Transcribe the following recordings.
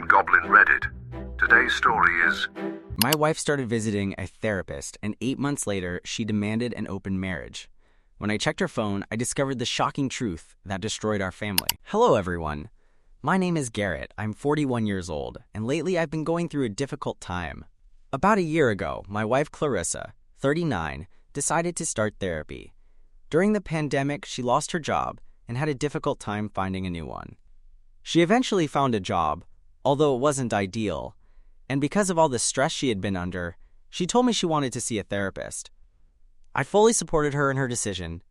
on Goblin Reddit. Today's story is... My wife started visiting a therapist, and 8 months later, she demanded an open marriage. When I checked her phone, I discovered the shocking truth that destroyed our family. Hello, everyone. My name is Garrett. I'm 41 years old, and lately I've been going through a difficult time. About a year ago, my wife Clarissa, 39, decided to start therapy. During the pandemic, she lost her job and had a difficult time finding a new one. She eventually found a job, although it wasn't ideal, and because of all the stress she had been under, she told me she wanted to see a therapist. I fully supported her in her decision.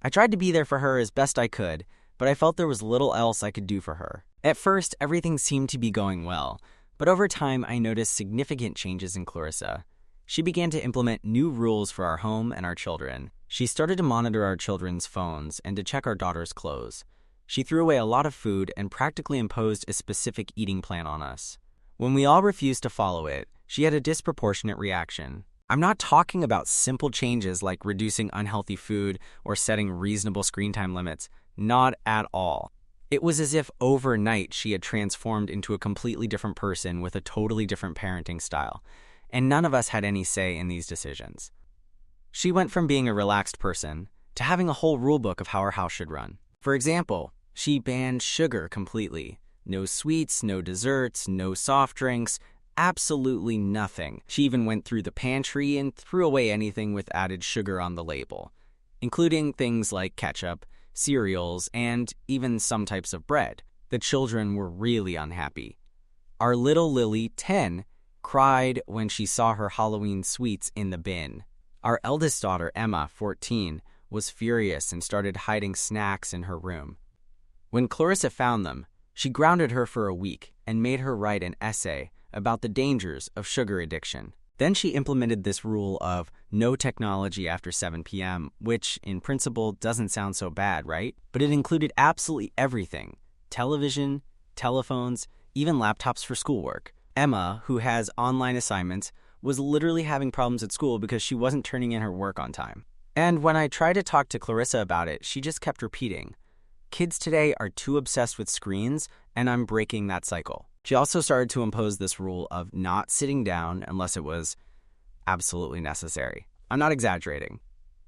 I tried to be there for her as best I could, but I felt there was little else I could do for her. At first, everything seemed to be going well, but over time I noticed significant changes in Clarissa. She began to implement new rules for our home and our children. She started to monitor our children's phones and to check our daughter's clothes. She threw away a lot of food and practically imposed a specific eating plan on us. When we all refused to follow it, she had a disproportionate reaction. I'm not talking about simple changes like reducing unhealthy food or setting reasonable screen time limits. Not at all. It was as if overnight she had transformed into a completely different person with a totally different parenting style, and none of us had any say in these decisions. She went from being a relaxed person to having a whole rulebook of how our house should run. For example, she banned sugar completely. No sweets, no desserts, no soft drinks, absolutely nothing. She even went through the pantry and threw away anything with added sugar on the label, including things like ketchup, cereals, and even some types of bread. The children were really unhappy. Our little Lily, 10, cried when she saw her Halloween sweets in the bin. Our eldest daughter, Emma, 14, was furious and started hiding snacks in her room. When Clarissa found them, she grounded her for a week and made her write an essay about the dangers of sugar addiction. Then she implemented this rule of no technology after 7 p.m., which in principle doesn't sound so bad, right? But it included absolutely everything: television, telephones, even laptops for schoolwork. Emma, who has online assignments, was literally having problems at school because she wasn't turning in her work on time. And when I tried to talk to Clarissa about it, she just kept repeating, "Kids today are too obsessed with screens, and I'm breaking that cycle." She also started to impose this rule of not sitting down unless it was absolutely necessary. I'm not exaggerating.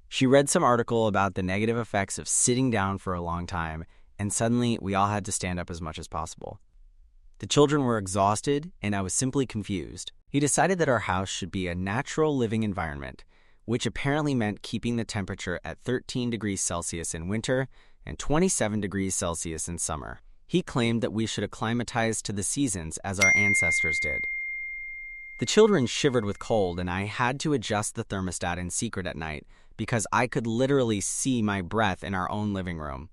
She read some article about the negative effects of sitting down for a long time, and suddenly we all had to stand up as much as possible. The children were exhausted, and I was simply confused. He decided that our house should be a natural living environment, which apparently meant keeping the temperature at 13 degrees Celsius in winter and 27 degrees Celsius in summer. He claimed that we should acclimatize to the seasons as our ancestors did. The children shivered with cold, and I had to adjust the thermostat in secret at night because I could literally see my breath in our own living room.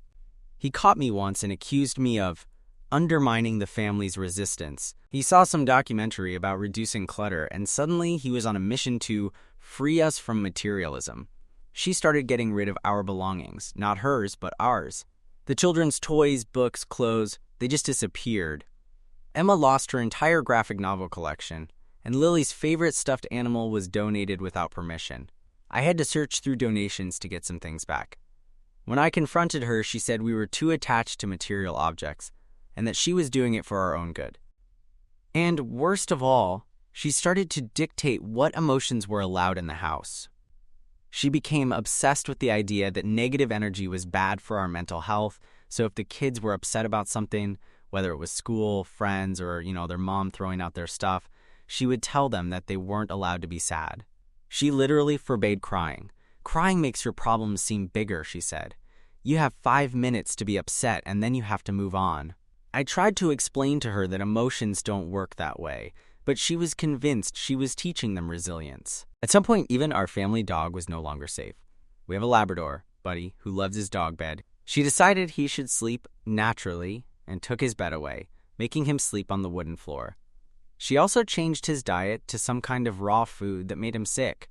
He caught me once and accused me of undermining the family's resistance. He saw some documentary about reducing clutter, and suddenly he was on a mission to free us from materialism. She started getting rid of our belongings, not hers, but ours. The children's toys, books, clothes, they just disappeared. Emma lost her entire graphic novel collection, and Lily's favorite stuffed animal was donated without permission. I had to search through donations to get some things back. When I confronted her, she said we were too attached to material objects, and that she was doing it for our own good. And worst of all, she started to dictate what emotions were allowed in the house. She became obsessed with the idea that negative energy was bad for our mental health, so if the kids were upset about something, whether it was school, friends, or, their mom throwing out their stuff, she would tell them that they weren't allowed to be sad. She literally forbade crying. Crying makes your problems seem bigger, she said. You have 5 minutes to be upset, and then you have to move on. I tried to explain to her that emotions don't work that way, but she was convinced she was teaching them resilience. At some point, even our family dog was no longer safe. We have a Labrador, Buddy, who loves his dog bed. She decided he should sleep naturally and took his bed away, making him sleep on the wooden floor. She also changed his diet to some kind of raw food that made him sick.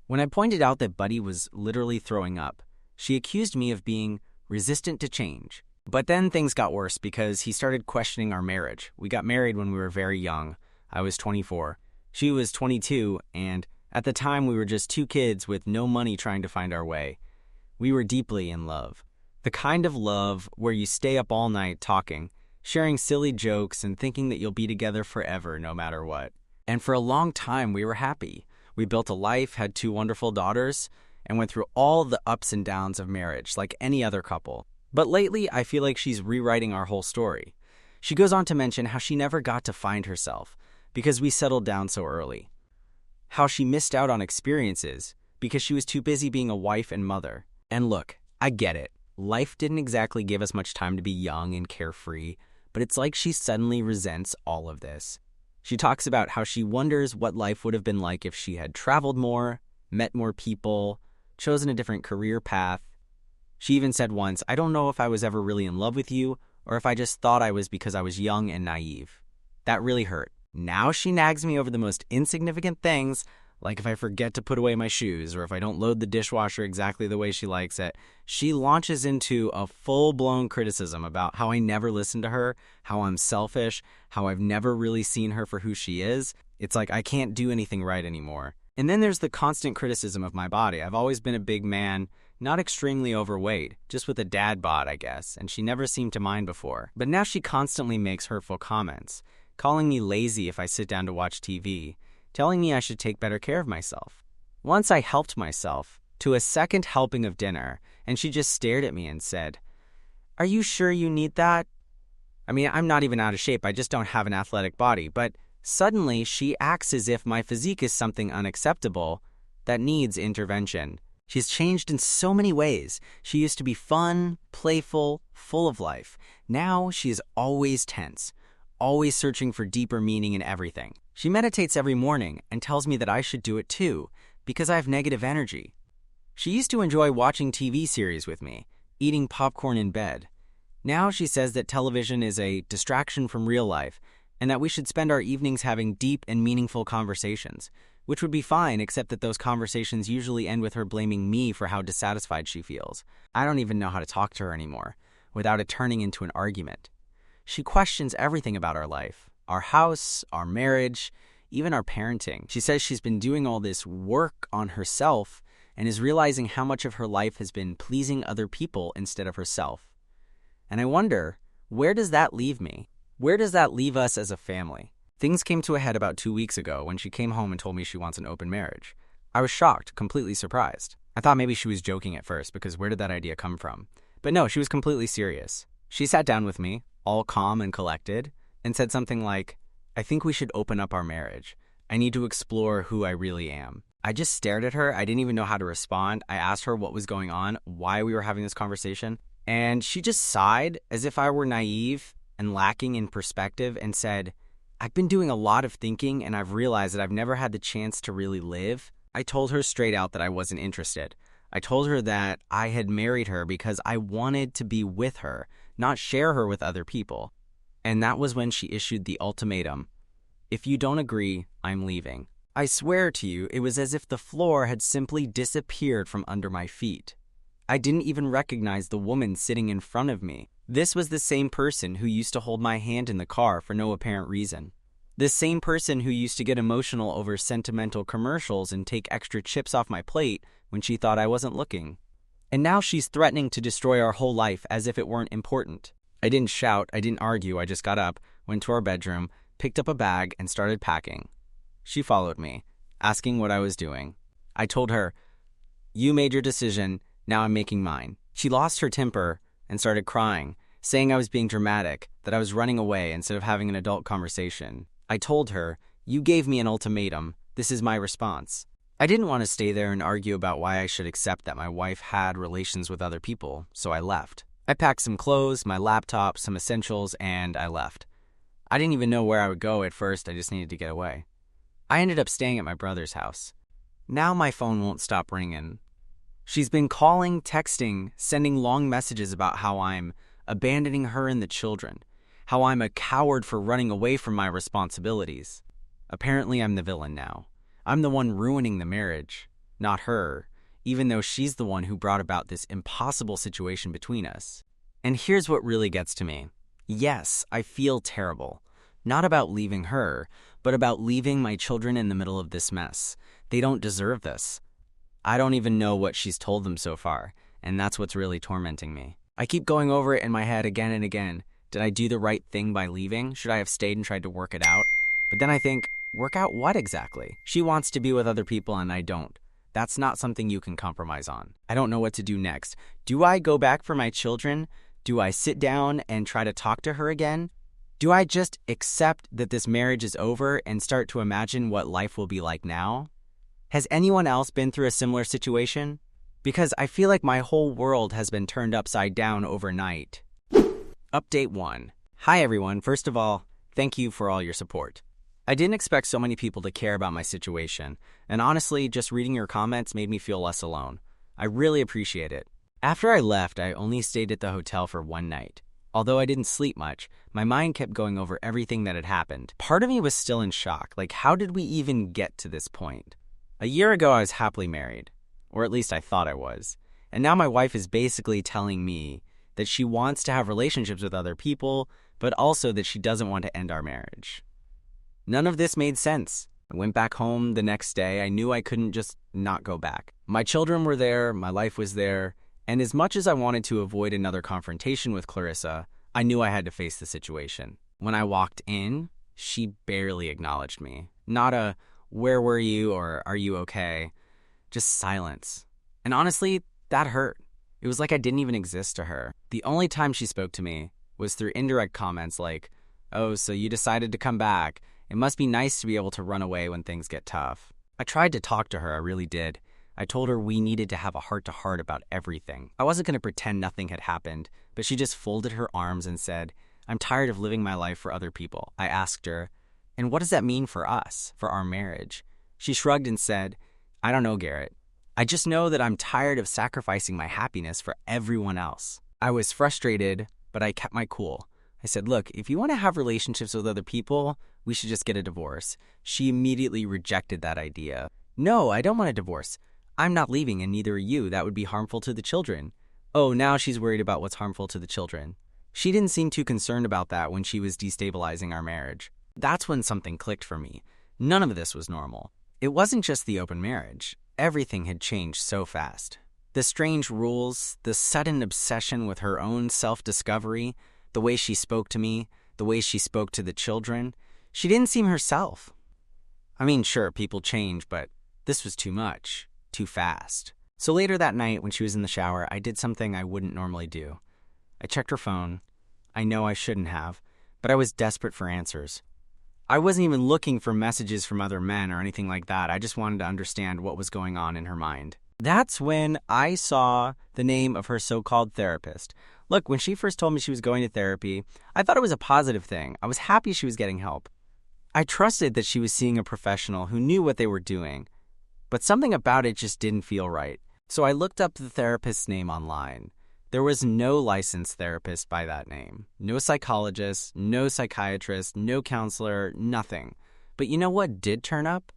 When I pointed out that Buddy was literally throwing up, she accused me of being resistant to change. But then things got worse because he started questioning our marriage. We got married when we were very young. I was 24. She was 22, and at the time we were just 2 kids with no money trying to find our way. We were deeply in love. The kind of love where you stay up all night talking, sharing silly jokes and thinking that you'll be together forever no matter what. And for a long time, we were happy. We built a life, had 2 wonderful daughters, and went through all the ups and downs of marriage like any other couple. But lately, I feel like she's rewriting our whole story. She goes on to mention how she never got to find herself because we settled down so early. How she missed out on experiences because she was too busy being a wife and mother. And look, I get it. Life didn't exactly give us much time to be young and carefree, but it's like she suddenly resents all of this. She talks about how she wonders what life would have been like if she had traveled more, met more people, chosen a different career path. She even said once, "I don't know if I was ever really in love with you or if I just thought I was because I was young and naive." That really hurt. Now she nags me over the most insignificant things, like if I forget to put away my shoes or if I don't load the dishwasher exactly the way she likes it. She launches into a full-blown criticism about how I never listened to her, how I'm selfish, how I've never really seen her for who she is. It's like I can't do anything right anymore. And then there's the constant criticism of my body. I've always been a big man, not extremely overweight, just with a dad bod, I guess, and she never seemed to mind before. But now she constantly makes hurtful comments, calling me lazy if I sit down to watch TV, telling me I should take better care of myself. Once I helped myself to a second helping of dinner, and she just stared at me and said, "Are you sure you need that?" I mean, I'm not even out of shape, I just don't have an athletic body, but suddenly she acts as if my physique is something unacceptable that needs intervention. She's changed in so many ways. She used to be fun, playful, full of life. Now she is always tense, always searching for deeper meaning in everything. She meditates every morning and tells me that I should do it too, because I have negative energy. She used to enjoy watching TV series with me, eating popcorn in bed. Now she says that television is a distraction from real life, and that we should spend our evenings having deep and meaningful conversations, which would be fine except that those conversations usually end with her blaming me for how dissatisfied she feels. I don't even know how to talk to her anymore, without it turning into an argument. She questions everything about our life, our house, our marriage, even our parenting. She says she's been doing all this work on herself and is realizing how much of her life has been pleasing other people instead of herself. And I wonder, where does that leave me? Where does that leave us as a family? Things came to a head about 2 weeks ago when she came home and told me she wants an open marriage. I was shocked, completely surprised. I thought maybe she was joking at first because where did that idea come from? But no, she was completely serious. She sat down with me, all calm and collected, and said something like, "I think we should open up our marriage. I need to explore who I really am." I just stared at her. I didn't even know how to respond. I asked her what was going on, why we were having this conversation, and she just sighed as if I were naive and lacking in perspective and said, "I've been doing a lot of thinking and I've realized that I've never had the chance to really live." I told her straight out that I wasn't interested. I told her that I had married her because I wanted to be with her, not share her with other people. And that was when she issued the ultimatum, "If you don't agree, I'm leaving." I swear to you, it was as if the floor had simply disappeared from under my feet. I didn't even recognize the woman sitting in front of me. This was the same person who used to hold my hand in the car for no apparent reason. The same person who used to get emotional over sentimental commercials and take extra chips off my plate when she thought I wasn't looking. And now she's threatening to destroy our whole life as if it weren't important. I didn't shout, I didn't argue, I just got up, went to our bedroom, picked up a bag, and started packing. She followed me, asking what I was doing. I told her, "You made your decision, now I'm making mine." She lost her temper and started crying, saying I was being dramatic, that I was running away instead of having an adult conversation. I told her, "You gave me an ultimatum, this is my response." I didn't want to stay there and argue about why I should accept that my wife had relations with other people, so I left. I packed some clothes, my laptop, some essentials, and I left. I didn't even know where I would go at first, I just needed to get away. I ended up staying at my brother's house. Now my phone won't stop ringing. She's been calling, texting, sending long messages about how I'm abandoning her and the children, how I'm a coward for running away from my responsibilities. Apparently I'm the villain now. I'm the one ruining the marriage, not her, even though she's the one who brought about this impossible situation between us. And here's what really gets to me. Yes, I feel terrible. Not about leaving her, but about leaving my children in the middle of this mess. They don't deserve this. I don't even know what she's told them so far, and that's what's really tormenting me. I keep going over it in my head again and again, Did I do the right thing by leaving? Should I have stayed and tried to work it out? But then I think, work out what exactly? She wants to be with other people and I don't. That's not something you can compromise on. I don't know what to do next. Do I go back for my children? Do I sit down and try to talk to her again? Do I just accept that this marriage is over and start to imagine what life will be like now? Has anyone else been through a similar situation? Because I feel like my whole world has been turned upside down overnight. Update 1. Hi everyone. First of all, thank you for all your support. I didn't expect so many people to care about my situation, and honestly, just reading your comments made me feel less alone. I really appreciate it. After I left, I only stayed at the hotel for one night. Although I didn't sleep much, my mind kept going over everything that had happened. Part of me was still in shock, like how did we even get to this point? A year ago, I was happily married, or at least I thought I was, and now my wife is basically telling me that she wants to have relationships with other people, but also that she doesn't want to end our marriage. None of this made sense. I went back home the next day. I knew I couldn't just not go back. My children were there, my life was there, and as much as I wanted to avoid another confrontation with Clarissa, I knew I had to face the situation. When I walked in, she barely acknowledged me. Not a, "Where were you?" or "Are you okay?" Just silence. And honestly, that hurt. It was like I didn't even exist to her. The only time she spoke to me was through indirect comments like, "Oh, so you decided to come back. It must be nice to be able to run away when things get tough." I tried to talk to her, I really did. I told her we needed to have a heart-to-heart about everything. I wasn't going to pretend nothing had happened, but she just folded her arms and said, "I'm tired of living my life for other people." I asked her, "And what does that mean for us, for our marriage?" She shrugged and said, "I don't know, Garrett. I just know that I'm tired of sacrificing my happiness for everyone else." I was frustrated, but I kept my cool. I said, "Look, if you want to have relationships with other people, we should just get a divorce." She immediately rejected that idea. "No, I don't want a divorce. I'm not leaving and neither are you. That would be harmful to the children." Oh, now she's worried about what's harmful to the children. She didn't seem too concerned about that when she was destabilizing our marriage. That's when something clicked for me. None of this was normal. It wasn't just the open marriage. Everything had changed so fast. The strange rules, the sudden obsession with her own self-discovery, the way she spoke to me, the way she spoke to the children. She didn't seem herself. I mean, sure, people change, but this was too much, too fast. So later that night, when she was in the shower, I did something I wouldn't normally do. I checked her phone. I know I shouldn't have, but I was desperate for answers. I wasn't even looking for messages from other men or anything like that. I just wanted to understand what was going on in her mind. That's when I saw the name of her so-called therapist. Look, when she first told me she was going to therapy, I thought it was a positive thing. I was happy she was getting help. I trusted that she was seeing a professional who knew what they were doing, but something about it just didn't feel right. So I looked up the therapist's name online. There was no licensed therapist by that name. No psychologist, no psychiatrist, no counselor, nothing. But you know what did turn up?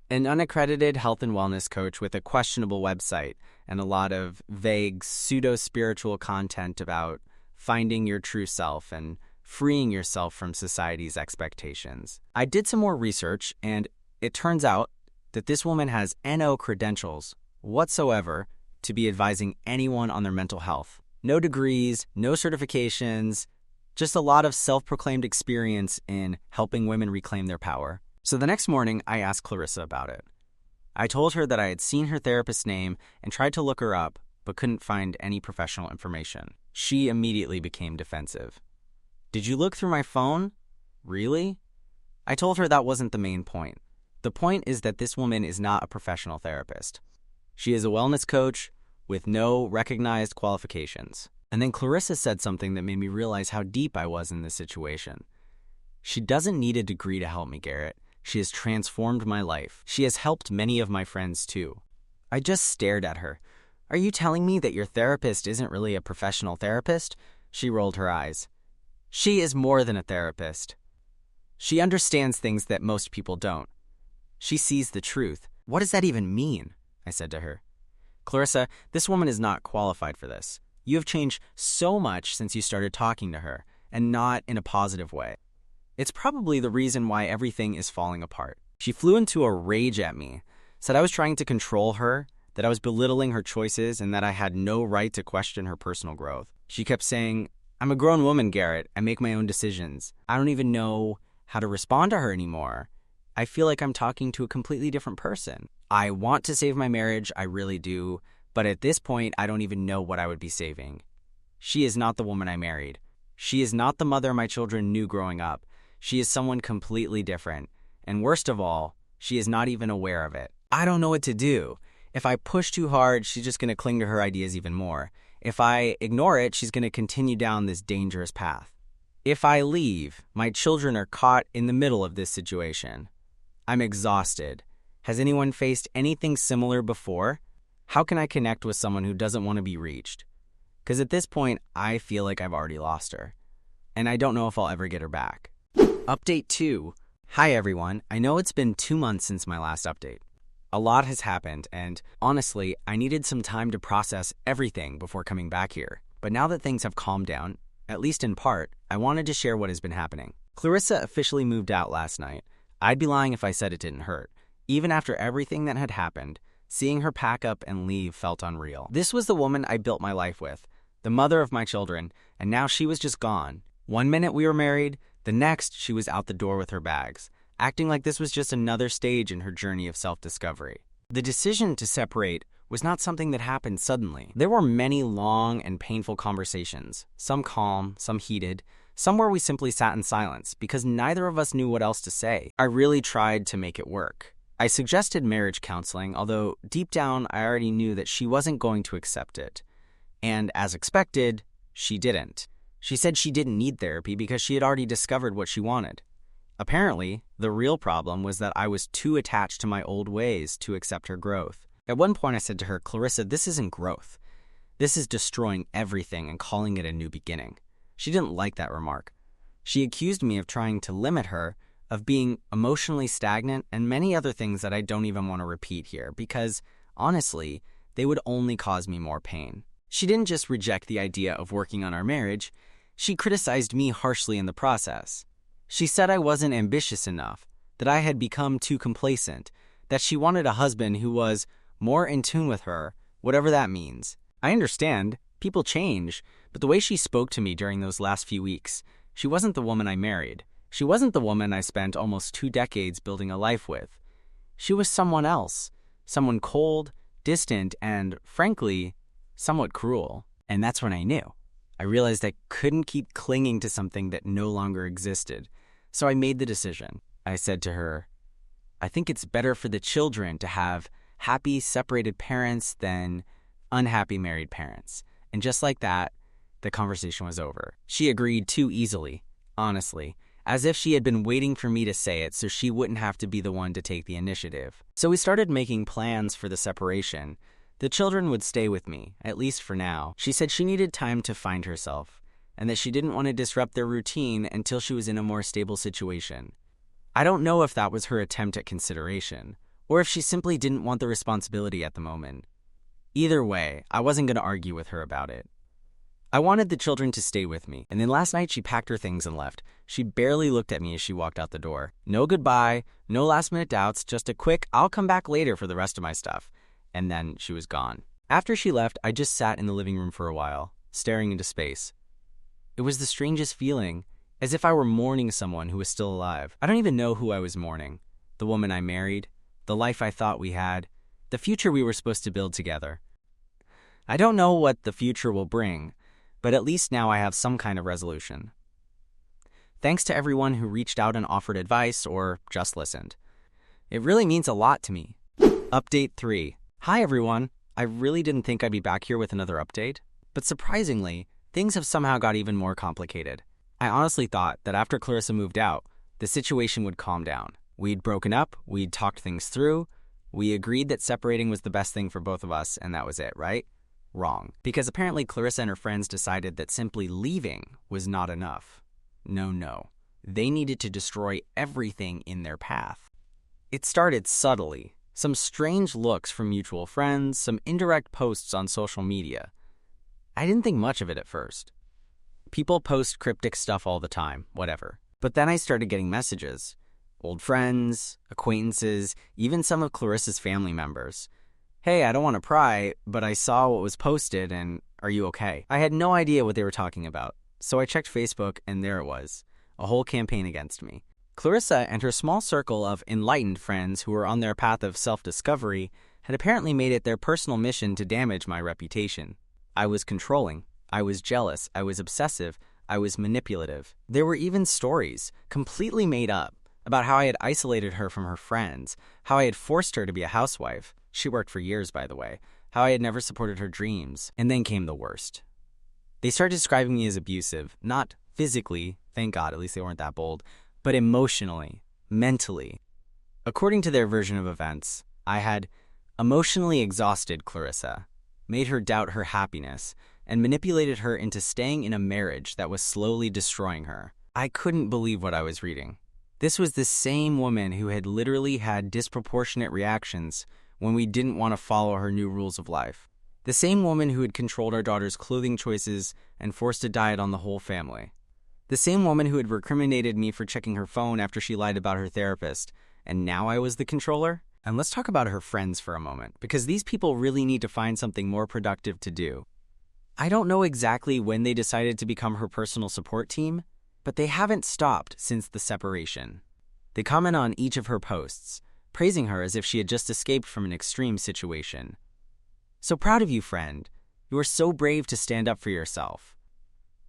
An unaccredited health and wellness coach with a questionable website and a lot of vague pseudo-spiritual content about finding your true self and freeing yourself from society's expectations. I did some more research, and it turns out that this woman has no credentials whatsoever to be advising anyone on their mental health. No degrees, no certifications, just a lot of self-proclaimed experience in helping women reclaim their power. So the next morning, I asked Clarissa about it. I told her that I had seen her therapist's name and tried to look her up, but couldn't find any professional information. She immediately became defensive. "Did you look through my phone? Really?" I told her that wasn't the main point. The point is that this woman is not a professional therapist. She is a wellness coach with no recognized qualifications. And then Clarissa said something that made me realize how deep I was in this situation. "She doesn't need a degree to help me, Garrett. She has transformed my life. She has helped many of my friends too." I just stared at her. "Are you telling me that your therapist isn't really a professional therapist?" She rolled her eyes. "She is more than a therapist. She understands things that most people don't. She sees the truth." "What does that even mean?" I said to her. "Clarissa, this woman is not qualified for this. You have changed so much since you started talking to her, and not in a positive way. It's probably the reason why everything is falling apart." She flew into a rage at me, said I was trying to control her, that I was belittling her choices, and that I had no right to question her personal growth. She kept saying, I'm a grown woman, Garrett. I make my own decisions. I don't even know how to respond to her anymore. I feel like I'm talking to a completely different person. I want to save my marriage, I really do, but at this point, I don't even know what I would be saving. She is not the woman I married. She is not the mother my children knew growing up. She is someone completely different. And worst of all, she is not even aware of it. I don't know what to do. If I push too hard, she's just going to cling to her ideas even more. If I ignore it, she's going to continue down this dangerous path. If I leave, my children are caught in the middle of this situation. I'm exhausted. Has anyone faced anything similar before? How can I connect with someone who doesn't want to be reached? Because at this point, I feel like I've already lost her. And I don't know if I'll ever get her back. Update 2. Hi everyone. I know it's been 2 months since my last update. A lot has happened, and honestly, I needed some time to process everything before coming back here. But now that things have calmed down, at least in part, I wanted to share what has been happening. Clarissa officially moved out last night. I'd be lying if I said it didn't hurt. Even after everything that had happened, seeing her pack up and leave felt unreal. This was the woman I built my life with, the mother of my children, and now she was just gone. One minute we were married, the next she was out the door with her bags, acting like this was just another stage in her journey of self-discovery. The decision to separate was not something that happened suddenly. There were many long and painful conversations, some calm, some heated, some where we simply sat in silence because neither of us knew what else to say. I really tried to make it work. I suggested marriage counseling, although deep down I already knew that she wasn't going to accept it. And as expected, she didn't. She said she didn't need therapy because she had already discovered what she wanted. Apparently, the real problem was that I was too attached to my old ways to accept her growth. At one point I said to her, Clarissa, this isn't growth. This is destroying everything and calling it a new beginning. She didn't like that remark. She accused me of trying to limit her, of being emotionally stagnant, and many other things that I don't even want to repeat here because, honestly, they would only cause me more pain. She didn't just reject the idea of working on our marriage, she criticized me harshly in the process. She said I wasn't ambitious enough, that I had become too complacent, that she wanted a husband who was more in tune with her, whatever that means. I understand, people change, but the way she spoke to me during those last few weeks, she wasn't the woman I married. She wasn't the woman I spent almost 2 decades building a life with. She was someone else, someone cold, distant, and, frankly, somewhat cruel. And that's when I knew. I realized I couldn't keep clinging to something that no longer existed. So I made the decision. I said to her, I think it's better for the children to have happy separated parents than unhappy married parents. And just like that, the conversation was over. She agreed too easily, honestly, as if she had been waiting for me to say it so she wouldn't have to be the one to take the initiative. So we started making plans for the separation. The children would stay with me, at least for now. She said she needed time to find herself, and that she didn't want to disrupt their routine until she was in a more stable situation. I don't know if that was her attempt at consideration, or if she simply didn't want the responsibility at the moment. Either way, I wasn't going to argue with her about it. I wanted the children to stay with me, and then last night she packed her things and left. She barely looked at me as she walked out the door. No goodbye, no last-minute doubts, just a quick, I'll come back later for the rest of my stuff. And then she was gone. After she left, I just sat in the living room for a while, staring into space. It was the strangest feeling, as if I were mourning someone who was still alive. I don't even know who I was mourning. The woman I married, the life I thought we had, the future we were supposed to build together. I don't know what the future will bring, but at least now I have some kind of resolution. Thanks to everyone who reached out and offered advice or just listened. It really means a lot to me. Update 3. Hi everyone. I really didn't think I'd be back here with another update, but surprisingly, things have somehow got even more complicated. I honestly thought that after Clarissa moved out, the situation would calm down. We'd broken up, we'd talked things through, we agreed that separating was the best thing for both of us, and that was it, right? Wrong. Because apparently Clarissa and her friends decided that simply leaving was not enough. No. They needed to destroy everything in their path. It started subtly. Some strange looks from mutual friends, some indirect posts on social media. I didn't think much of it at first. People post cryptic stuff all the time, whatever. But then I started getting messages. Old friends, acquaintances, even some of Clarissa's family members. Hey, I don't want to pry, but I saw what was posted and are you okay? I had no idea what they were talking about. So I checked Facebook, and there it was, a whole campaign against me. Clarissa and her small circle of enlightened friends who were on their path of self-discovery had apparently made it their personal mission to damage my reputation. I was controlling, I was jealous, I was obsessive, I was manipulative. There were even stories, completely made up, about how I had isolated her from her friends, how I had forced her to be a housewife. She worked for years, by the way. How I had never supported her dreams. And then came the worst. They started describing me as abusive, not physically, thank God, at least they weren't that bold, but emotionally, mentally. According to their version of events, I had emotionally exhausted Clarissa, made her doubt her happiness, and manipulated her into staying in a marriage that was slowly destroying her. I couldn't believe what I was reading. This was the same woman who had literally had disproportionate reactions when we didn't want to follow her new rules of life. The same woman who had controlled our daughter's clothing choices and forced a diet on the whole family. The same woman who had recriminated me for checking her phone after she lied about her therapist, and now I was the controller? And let's talk about her friends for a moment, because these people really need to find something more productive to do. I don't know exactly when they decided to become her personal support team, but they haven't stopped since the separation. They comment on each of her posts, praising her as if she had just escaped from an extreme situation. So proud of you, friend. You are so brave to stand up for yourself.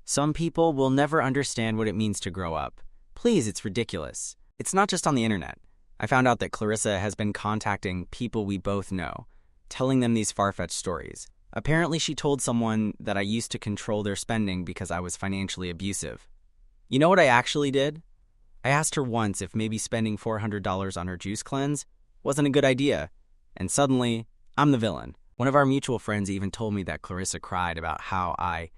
Some people will never understand what it means to grow up. Please, it's ridiculous. It's not just on the internet. I found out that Clarissa has been contacting people we both know, telling them these far-fetched stories. Apparently, she told someone that I used to control their spending because I was financially abusive. You know what I actually did? I asked her once if maybe spending $400 on her juice cleanse wasn't a good idea, and suddenly, I'm the villain. One of our mutual friends even told me that Clarissa cried about how I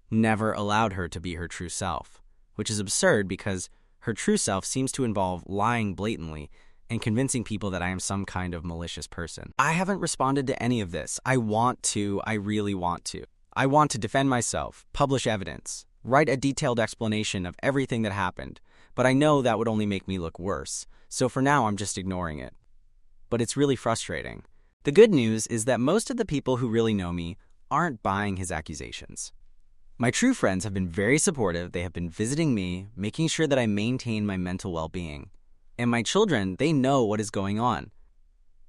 never allowed her to be her true self, which is absurd because her true self seems to involve lying blatantly and convincing people that I am some kind of malicious person. I haven't responded to any of this. I really want to. I want to defend myself, publish evidence, write a detailed explanation of everything that happened, but I know that would only make me look worse, so for now I'm just ignoring it. But it's really frustrating. The good news is that most of the people who really know me aren't buying his accusations. My true friends have been very supportive. They have been visiting me, making sure that I maintain my mental well-being. And my children, they know what is going on.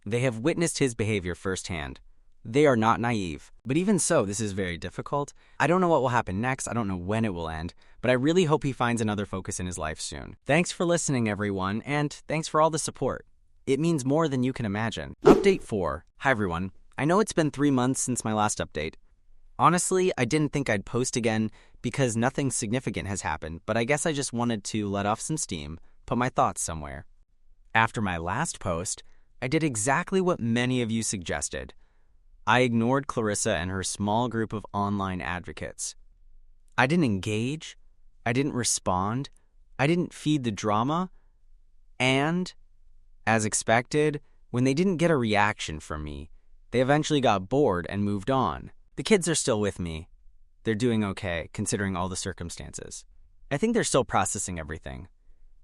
They have witnessed his behavior firsthand. They are not naive. But even so, this is very difficult. I don't know what will happen next. I don't know when it will end. But I really hope he finds another focus in his life soon. Thanks for listening, everyone. And thanks for all the support. It means more than you can imagine. Update 4. Hi, everyone. I know it's been 3 months since my last update. Honestly, I didn't think I'd post again because nothing significant has happened, but I guess I just wanted to let off some steam, put my thoughts somewhere. After my last post, I did exactly what many of you suggested. I ignored Clarissa and her small group of online advocates. I didn't engage, I didn't respond, I didn't feed the drama, and, as expected, when they didn't get a reaction from me, they eventually got bored and moved on. The kids are still with me. They're doing okay, considering all the circumstances. I think they're still processing everything,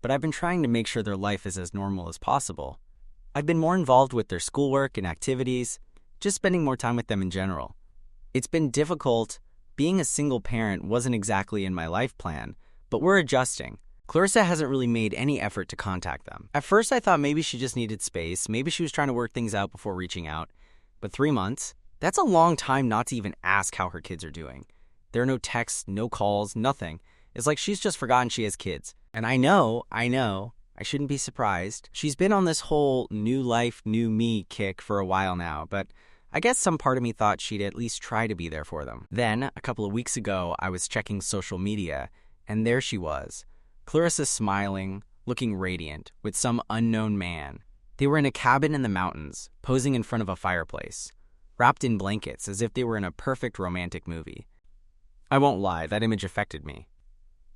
but I've been trying to make sure their life is as normal as possible. I've been more involved with their schoolwork and activities, just spending more time with them in general. It's been difficult. Being a single parent wasn't exactly in my life plan, but we're adjusting. Clarissa hasn't really made any effort to contact them. At first, I thought maybe she just needed space. Maybe she was trying to work things out before reaching out. But 3 months? That's a long time not to even ask how her kids are doing. There are no texts, no calls, nothing. It's like she's just forgotten she has kids. And I know, I shouldn't be surprised. She's been on this whole new life, new me kick for a while now, but I guess some part of me thought she'd at least try to be there for them. Then, a couple of weeks ago, I was checking social media, and there she was. Clarissa smiling, looking radiant, with some unknown man. They were in a cabin in the mountains, posing in front of a fireplace, wrapped in blankets as if they were in a perfect romantic movie. I won't lie, that image affected me.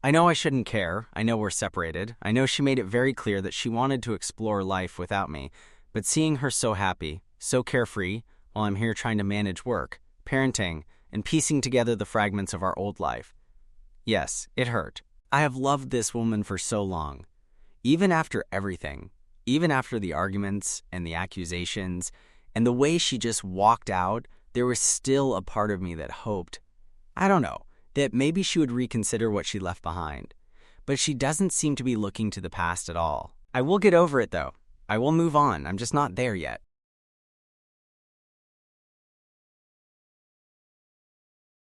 I know I shouldn't care. I know we're separated. I know she made it very clear that she wanted to explore life without me, but seeing her so happy, so carefree, while I'm here trying to manage work, parenting, and piecing together the fragments of our old life. Yes, it hurt. I have loved this woman for so long. Even after everything, even after the arguments and the accusations, and the way she just walked out, there was still a part of me that hoped. I don't know. that maybe she would reconsider what she left behind. But she doesn't seem to be looking to the past at all. I will get over it though. I will move on. I'm just not there yet.